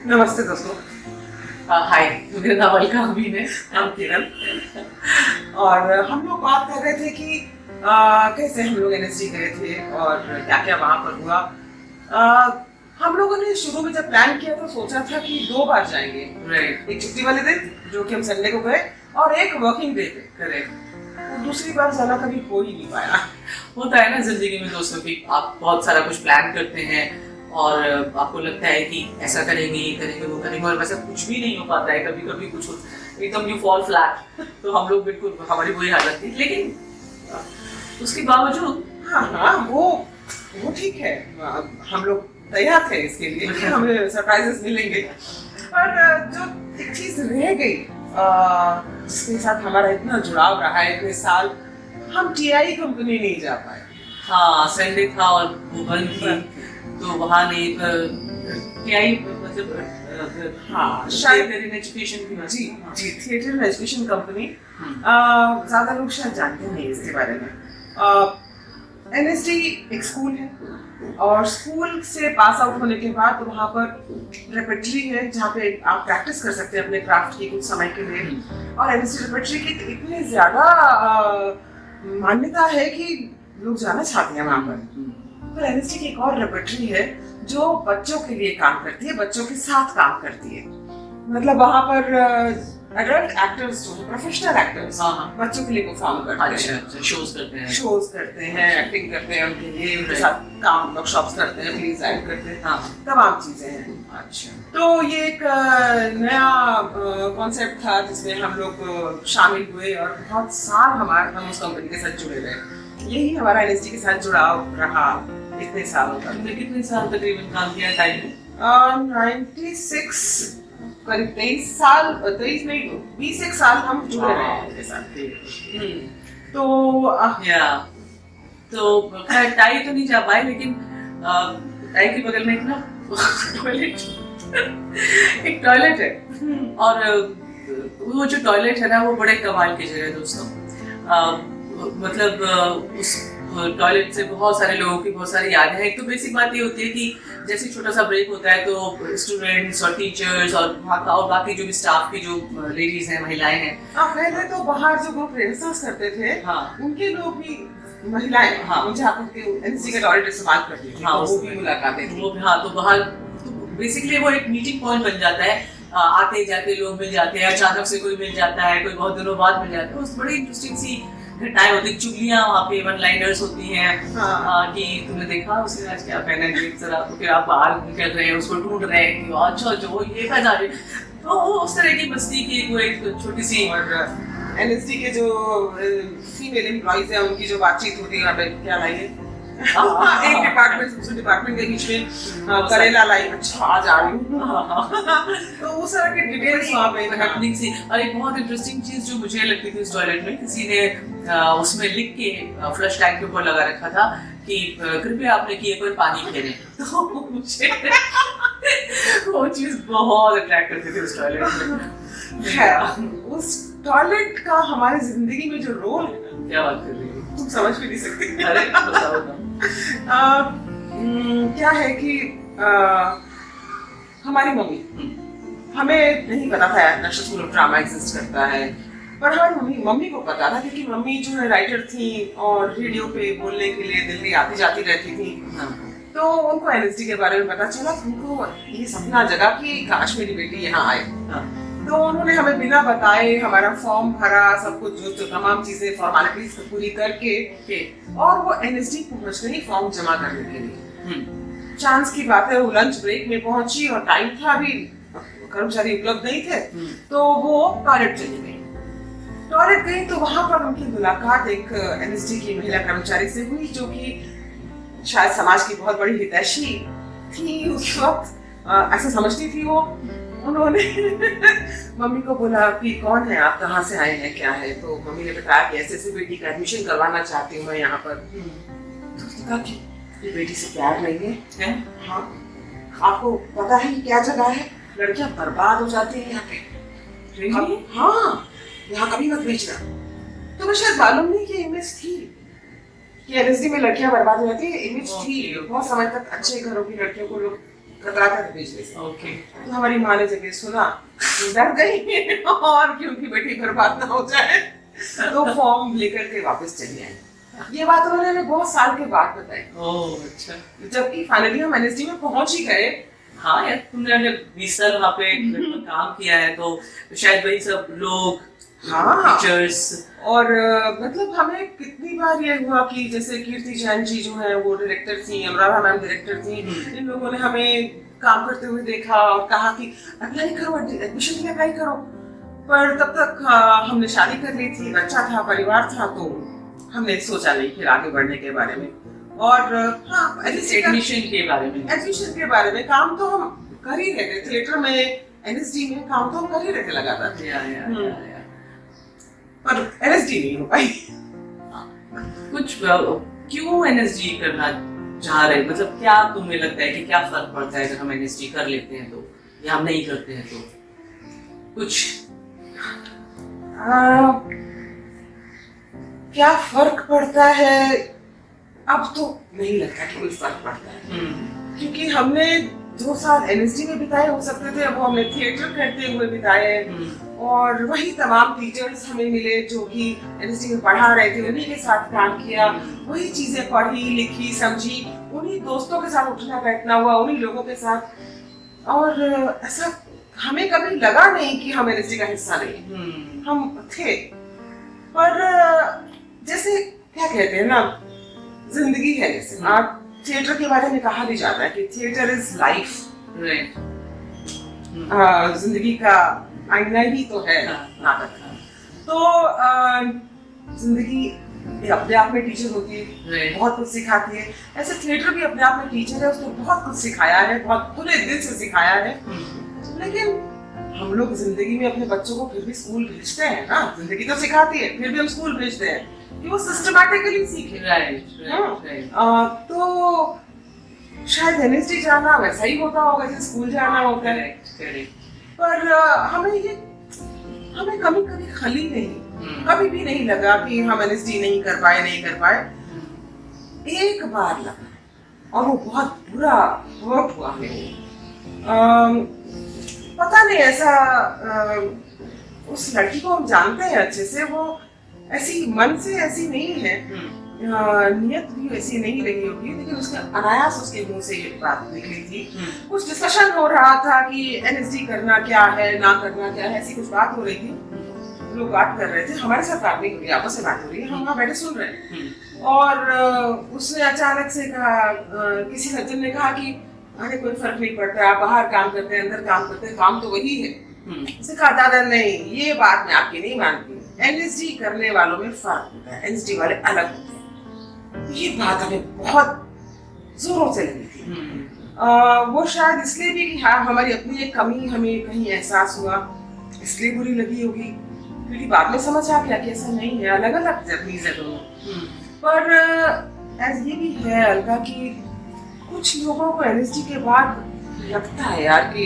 नमस्ते दोस्तों। हाय, मेरा नाम अलका अमीन है। हम किरण और हम लोग बात कर रहे थे कि कैसे हम लोग एनएसडी गए थे और क्या क्या वहां पर हुआ। हम लोगों ने शुरू में जब प्लान किया तो सोचा था कि 2 बार जाएंगे। राइट। एक छुट्टी वाले दिन जो कि हम संडे को गए और एक वर्किंग डे पे। करेक्ट। और दूसरी बार जाना कभी हो ही नहीं पाया। होता है ना जिंदगी में दोस्तों की, आप बहुत सारा कुछ प्लान करते हैं और आपको लगता है कि ऐसा करेंगे, ये करेंगे, वो करेंगे, और वैसा कुछ भी नहीं हो पाता है। कभी कभी कुछ एकदम यू फॉल फ्लैट। तो हम लोग बिल्कुल, हमारी वही हालत थी, लेकिन उसके बावजूद हाँ, वो ठीक है। हम लोग तैयार थे इसके लिए कि हमें सरप्राइजेस मिलेंगे। पर जो एक चीज रह गई जिसके साथ हमारा इतना जुड़ाव रहा है इतने साल, हम टीआई कंपनी नहीं जा पाए। हाँ, संडे था और वो बंद थी, तो वहाँ नहीं टीआई मतलब हाँ, शायद एजुकेशन की जी जी थिएटर एजुकेशन कंपनी। ज्यादा लोग शायद जानते नहीं इसके बारे में। एनएसडी एक स्कूल है और स्कूल से पास आउट होने के बाद वहाँ पर रेपेट्री है जहाँ पे आप प्रैक्टिस कर सकते हैं अपने क्राफ्ट की कुछ समय के लिए। और एनएसडी रेपेट्री की इतनी ज्यादा मान्यता है कि लोग जाना चाहते हैं वहाँ पर। तो एनएसडी की एक और रेपेट्री है जो बच्चों के लिए काम करती है, बच्चों के साथ काम करती है। मतलब वहाँ पर एडल्ट एक्टर्स जो है, प्रोफेशनल एक्टर्स, बच्चों के लिए परफॉर्म करते हैं, शोज करते हैं, एक्टिंग करते हैं, उनके लिए उनके साथ काम वर्कशॉप्स करते हैं, प्लीज एक्ट करते हैं, तमाम चीजें हैं। अच्छा, तो ये एक नया कॉन्सेप्ट था जिसमें हम लोग शामिल हुए और बहुत साल हम उस कंपनी के साथ जुड़े रहे। यही हमारा एनएसडी के साथ जुड़ाव रहा इतने सालों तक। तुमने कितने साल तकरीबन काम किया टाइम? 96 करीब 23 साल, 23 नहीं 21 साल हम जुड़े रहे हैं इनके साथ। तो खैर टाई तो नहीं जा पाए, लेकिन टाई के बगल में एक ना एक टॉयलेट है, और वो जो टॉयलेट है ना वो बड़े कमाल की जगह है दोस्तों। मतलब उस टॉयलेट से बहुत सारे लोगों की बहुत सारी यादें हैं। एक तो बेसिक बात ये होती है कि जैसे छोटा सा ब्रेक होता है तो स्टूडेंट्स और टीचर्स और बाकी जो भी स्टाफ की जो लेडीज हैं, महिलाएं हैं, पहले तो बाहर जो ग्रुप रिहर्सल्स करते थे, उनके लोग भी महिलाएं जहाँ के एनएसडी का टॉयलेट इस्तेमाल करती थी, वो भी मुलाकातें थी। तो बाहर बेसिकली वो एक मीटिंग पॉइंट बन जाता है। आते जाते लोग मिल जाते हैं, अचानक से कोई मिल जाता है, कोई बहुत दिनों बाद मिल जाता है। उस बड़ी इंटरेस्टिंग सी घटनाएं होती, चुगलियां वहाँ पे, वन लाइनर्स होती हैं। कि तुमने देखा उसने आज क्या पहना है, जरा तो फिर आप बाहर निकल रहे हैं, उसको ढूंढ रहे हैं कि अच्छा जो ये पहना रहे। तो उस तरह की मस्ती की वो एक छोटी सी। और एनएसडी के जो फीमेल एम्प्लॉइज हैं उनकी जो बातचीत होती है, यहाँ पे क्या लाइए एक डिपार्टमेंट से दूसरे डिपार्टमेंट के बीच में करेला लाई, अच्छा आज आ रही हूँ। तो उस तरह के डिटेल्स वहाँ पे हैपनिंग सी। और एक बहुत इंटरेस्टिंग चीज जो मुझे लगती थी उस टॉयलेट में, किसी ने उसमें लिख के फ्लश टैंक के ऊपर लगा रखा था कि कृपया अपने किए पर पानी फेरें। तो मुझे वो चीज बहुत अट्रैक्ट करती थी उस टॉयलेट में। उस टॉयलेट का हमारी जिंदगी में जो रोल है, क्या बात कर रही है, तुम समझ भी नहीं सकते। अरे बताओ ना। क्या है कि हमारी मम्मी, हमें नहीं पता था national school of drama exist करता है, पर हमारी मम्मी को पता था क्योंकि मम्मी जो है राइटर थी और रेडियो पे बोलने के लिए दिल्ली आती जाती रहती थी। तो उनको एनएसडी के बारे में पता चला, उनको ये सपना जगा कि काश मेरी बेटी यहाँ आए। तो उन्होंने हमें बिना बताए हमारा फॉर्म भरा, सब कुछ जो तमाम चीजें फॉर्मेलिटीज पूरी करके, और वो एनएसडी पहुंच गई फॉर्म जमा करने के लिए। चांस की बात है, वो लंच ब्रेक में पहुंची और टाइम था, अभी कर्मचारी उपलब्ध नहीं थे, तो वो टॉयलेट चली गई। टॉयलेट गई तो वहां पर उनकी मुलाकात एक एनएसडी की महिला कर्मचारी से हुई जो कि शायद समाज की बहुत बड़ी हितैषी थी उस वक्त, ऐसा समझती थी वो। उन्होंने मम्मी को बोला कि कौन है आप, कहाँ से आए हैं, क्या है। तो मम्मी ने बताया कि ऐसे बेटी का एडमिशन करवाना चाहती हूँ मैं यहाँ पर। तो उसने कहा कि ये बेटी से प्यार नहीं है? हाँ, आपको पता है क्या जगह है, लड़कियां बर्बाद हो जाती है यहाँ पे। हाँ, यहाँ कभी मत भेजना। तो मुझे शायद मालूम नहीं कि इमेज थी कि एनएसडी में लड़कियां बर्बाद हो जाती है, इमेज थी। बहुत समय तक अच्छे घरों की लड़कियों को लोग कतराता भेजने से। ओके। तो हमारी माँ ने जब ये सुना तो डर गई और कि उनकी बेटी बर्बाद ना हो जाए, तो फॉर्म लेकर के वापस चली आई। ये बात उन्होंने हमें बहुत साल के बाद बताई। ओह अच्छा। जबकि फाइनली हम एनएसडी में पहुंच ही गए। हाँ यार, तुमने जब 20 साल वहाँ पे काम किया है तो शायद वही सब लोग, हाँ, टीचर्स, और मतलब हमें कितनी बार ये हुआ कि जैसे कीर्ति जैन जी जो है वो डायरेक्टर थी, अनुराधा मैम डायरेक्टर थी, इन लोगों ने हमें काम करते हुए देखा और कहा कि अप्लाई करो, एडमिशन के लिए अप्लाई करो। पर तब तक हमने शादी कर ली थी, बच्चा था, परिवार था, तो हमने सोचा नहीं फिर आगे बढ़ने के बारे में। और हाँ, एडमिशन के बारे में काम तो हम कर ही रहे थे, थिएटर में, एनएसडी में काम तो हम कर ही रहे थे लगातार, पर एनएसडी नहीं हो पाई। कुछ क्यों एनएसडी करना चाह रहे, मतलब क्या तुम्हें लगता है कि क्या फर्क पड़ता है अगर हम एनएसडी कर लेते हैं तो, या हम नहीं करते हैं तो? कुछ क्या फर्क पड़ता है, अब तो नहीं लगता कि कोई फर्क पड़ता है, क्योंकि हमने 2 साल एनएसडी में बिताए, हो सकते थे वो हमने थिएटर करते हुए बिताए, और वही तमाम टीचर्स हमें मिले जो कि एनएसडी में पढ़ा रहे थे, उन्हीं के साथ काम किया, वही चीजें पढ़ी लिखी समझी, उन्हीं दोस्तों के साथ उठना बैठना हुआ, उन्हीं लोगों के साथ। और ऐसा हमें कभी लगा नहीं कि हम एनएसडी का हिस्सा नहीं, हम थे। पर जैसे क्या कहते हैं ना, जिंदगी है, जैसे आप थिएटर के बारे में कहा भी जाता है कि थिएटर इज लाइफ, जिंदगी का आईना ही तो है नाटक। तो जिंदगी अपने आप में टीचर होती है, बहुत कुछ सिखाती है। ऐसे थिएटर भी अपने आप में टीचर है, उसको बहुत कुछ सिखाया है, बहुत खुले दिल से सिखाया है। लेकिन हम लोग जिंदगी में अपने बच्चों को फिर भी स्कूल भेजते हैं ना, जिंदगी तो सिखाती है, फिर भी हम स्कूल भेजते हैं कि वो सिस्टमैटिकली सीखे। तो शायद एनएसडी जाना वैसा ही होता होगा जैसे स्कूल जाना होता है। पर हमें कभी कभी खली नहीं, कभी भी नहीं लगा कि हम एनएसडी नहीं कर पाए। एक बार लगा, और वो बहुत बुरा हर्ट हुआ हमें। पता नहीं, ऐसा उस लड़की को हम जानते हैं अच्छे से, वो ऐसी मन से ऐसी नहीं है, नियत भी ऐसी नहीं रही होगी, लेकिन उसके अनायास उसके मुंह से ये बात निकली थी। कुछ डिस्कशन हो रहा था कि एनएसडी करना क्या है, ना करना क्या है, ऐसी कुछ बात हो रही थी। लोग बात कर रहे थे, हमारे साथ बात नहीं हो रही, आपस में बात हो रही है, हम वहाँ बैठे सुन रहे हैं। और उसने अचानक से कहा, किसी सज्जन ने कहा कि अरे कोई फर्क नहीं पड़ता, आप बाहर काम करते हैं, अंदर काम करते हैं, काम तो वही है। उसने कहा दादा नहीं, ये बात मैं आपकी नहीं मानती, एनएसडी करने वालों में फर्क होता है, एनएसडी वाले अलग होते हैं। ये बात हमें बहुत जोरों से लगी थी। वो शायद इसलिए भी कि हाँ, हमारी अपनी एक कमी हमें कहीं एहसास हुआ, इसलिए बुरी लगी होगी, क्योंकि बाद में समझ आ गया कि ऐसा नहीं है, अलग अलग जर्नीज है दोनों। पर ये भी है अलगा कि कुछ लोगों को एनएसडी के बाद लगता है यार कि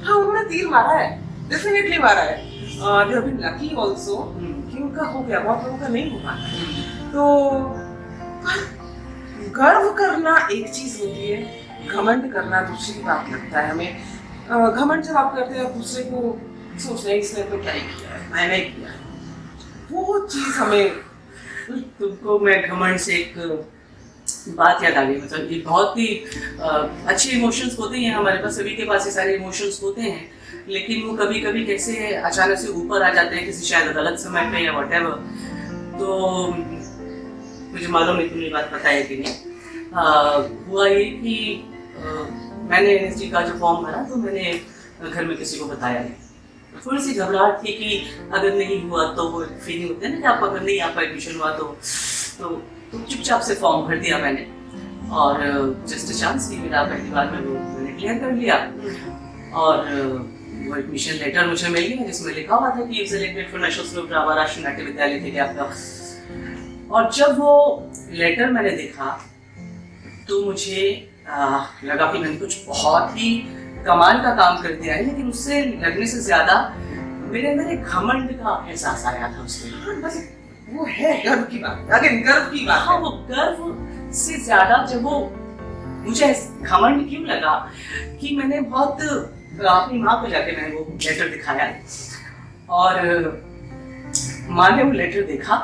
हाँ, उन्होंने तीर मारा है, डेफिनेटली मारा है, they have been lucky also कि उनका हो गया, बहुत लोगों का नहीं हुआ। तो गर्व करना एक चीज होती है, घमंड करना दूसरी बात लगता है हमें। घमंड जब आप करते हैं दूसरे को सोचना है इसने तो क्या ही किया है, मैंने किया है, वो चीज हमें। तुमको मैं घमंड से एक बात याद आ गई, मतलब ये बहुत ही अच्छे इमोशंस होते हैं हमारे पास, सभी के पास ये सारे इमोशंस होते हैं, लेकिन वो कभी कभी कैसे अचानक से ऊपर आ जाते हैं किसी शायद गलत समय पे या व्हाटएवर। तो मुझे मालूम नहीं तुमने बात बताया कि नहीं। हुआ ये कि मैंने एनएसडी का जो फॉर्म भरा तो मैंने घर में किसी को बताया नहीं। थोड़ी सी घबराहट थी कि अगर नहीं हुआ तो वो फीलिंग होती है ना कि आप अगर नहीं आपका एडमिशन हुआ तो चुपचाप से फॉर्म भर दिया मैंने, और जस्ट चांस की मेरा पहली बार में वो मैंने क्लियर कर लिया, और वो एडमिशन लेटर मुझे मिल गया जिसमें लिखा हुआ था कि you selected for national school of drama, राष्ट्रीय नाट्य विद्यालय थे आपका। और जब वो लेटर मैंने देखा तो मुझे लगा कि मैंने कुछ बहुत ही कमाल का काम कर दिया है, लेकिन उससे लगने से ज्यादा मेरे अंदर एक घमंड का एहसास आया था उसमें। बस वो है गर्व की बात, अगेन गर्व की बात। हाँ, वो गर्व से ज्यादा जब वो मुझे घमंड क्यों लगा कि मैंने बहुत अपनी माँ को जाके मैंने वो लेटर दिखाया और माँ ने वो लेटर देखा।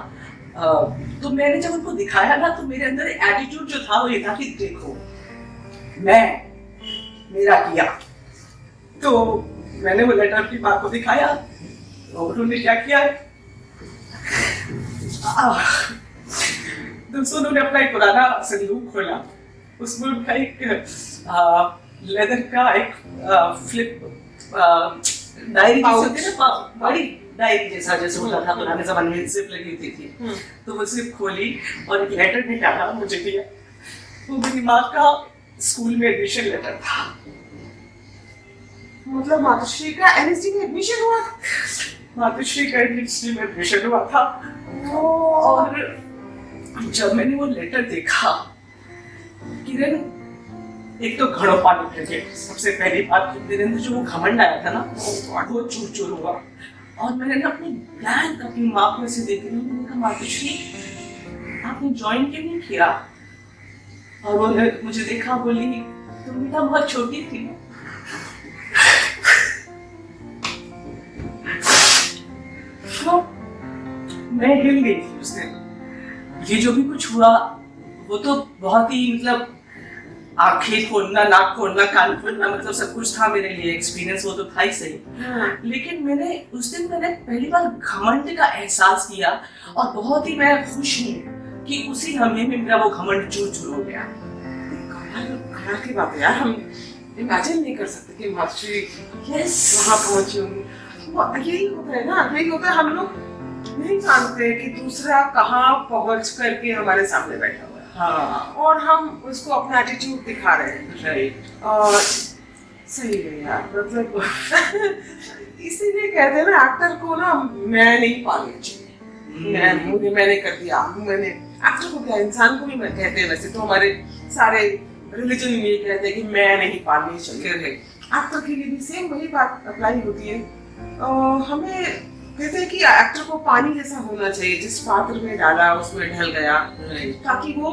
तो मैंने जब उनको दिखाया ना तो मेरे अंदर एटीट्यूड जो था वो ये था कि देखो मेरा किया। तो मैंने वो लेटर अपनी माँ को दिखाया और उन्होंने क्या किया दोस्तों, उन्होंने अपना एक पुराना संदूक खोला, उसमें उनका एक लेदर का एक फ्लिप डायरी बड़ी डायरी जैसा होता था पुराने जमाने में, जिप लगी होती थी। तो वो जिप खोली और एक लेटर निकाला, मुझे दिया। वो मेरी माँ का स्कूल में एडमिशन लेटर था। मतलब मातुश्री का एनएसडी में एडमिशन हुआ? मातुश्री का एनएसडी में एडमिशन हुआ था। और जब मैंने वो लेटर देखा, किरण, एक तो घड़ों पानी फिर गए। सबसे पहली बात कि मेरे अंदर जो वो घमंड आया था ना वो चूर चूर हुआ। और मैंने ना अपनी ब्लैंक अपनी माँ को ऐसे देख रही, मैंने कहा मातुश्री आपने ज्वाइन क्यों नहीं किया? और वो मुझे देखा, बोली तुम बेटा बहुत छोटी थी। तो मैं हिल गई थी उस दिन। ये जो भी कुछ हुआ वो तो बहुत ही मतलब आंखें खोलना, नाक खोलना, कान खोलना, मतलब सब कुछ था मेरे लिए। एक्सपीरियंस वो तो था ही सही। लेकिन मैंने उस दिन पहली बार घमंड का एहसास किया और बहुत ही मैं खुश हूँ कि उसी लम्हे में मेरा वो घमंड चूर चूर हो गया। कमाल की बात है यार, हम इमेजिन नहीं कर सकते कि मातुश्री वहाँ पहुंची होंगी। यही होता है ना, यही होता है, हम लोग नहीं जानते कि दूसरा कहाँ पहुंच करके हमारे सामने बैठा हुआ है। हाँ। और हम उसको अपना एटीट्यूड दिखा रहे हैं। राइट। और सही है यार, मतलब इसीलिए कहते हैं ना एक्टर को ना मैं नहीं पालनी चाहिए। मैंने कर दिया, मैंने एक्टर को क्या, इंसान को भी मैं कहते हैं। वैसे तो हमारे सारे रिलीजन में ये कहते हैं कि मैं नहीं पालनी चाहिए। एक्टर के लिए भी सेम वही बात अप्लाई होती है। हमें कहते हैं कि एक्टर को पानी जैसा होना चाहिए, जिस पात्र में डाला उसमें ढल गया, ताकि वो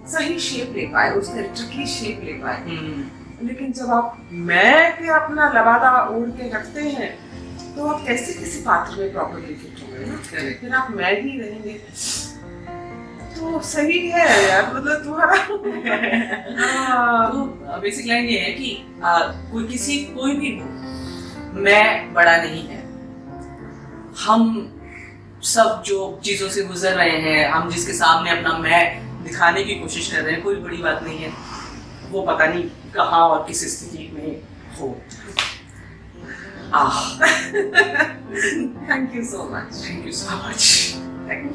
सही शेप ले पाए, उस कैरेक्टर की शेप ले पाए। लेकिन जब आप मैं के अपना लबादा ओढ़ के रखते हैं तो आप कैसे किसी पात्र में प्रॉपर्ली फिट होंगे ना? फिर आप मैं ही रहेंगे तो सही है यार, मतलब तुम्हारा तो बेसिक लाइन ये है कि कोई भी हो, मैं बड़ा नहीं है। हम सब जो चीजों से गुजर रहे हैं, हम जिसके सामने अपना मैं दिखाने की कोशिश कर रहे हैं, कोई बड़ी बात नहीं है। वो पता नहीं कहाँ और किस स्थिति में हो। Thank you so much. Thank you so much. Thank you.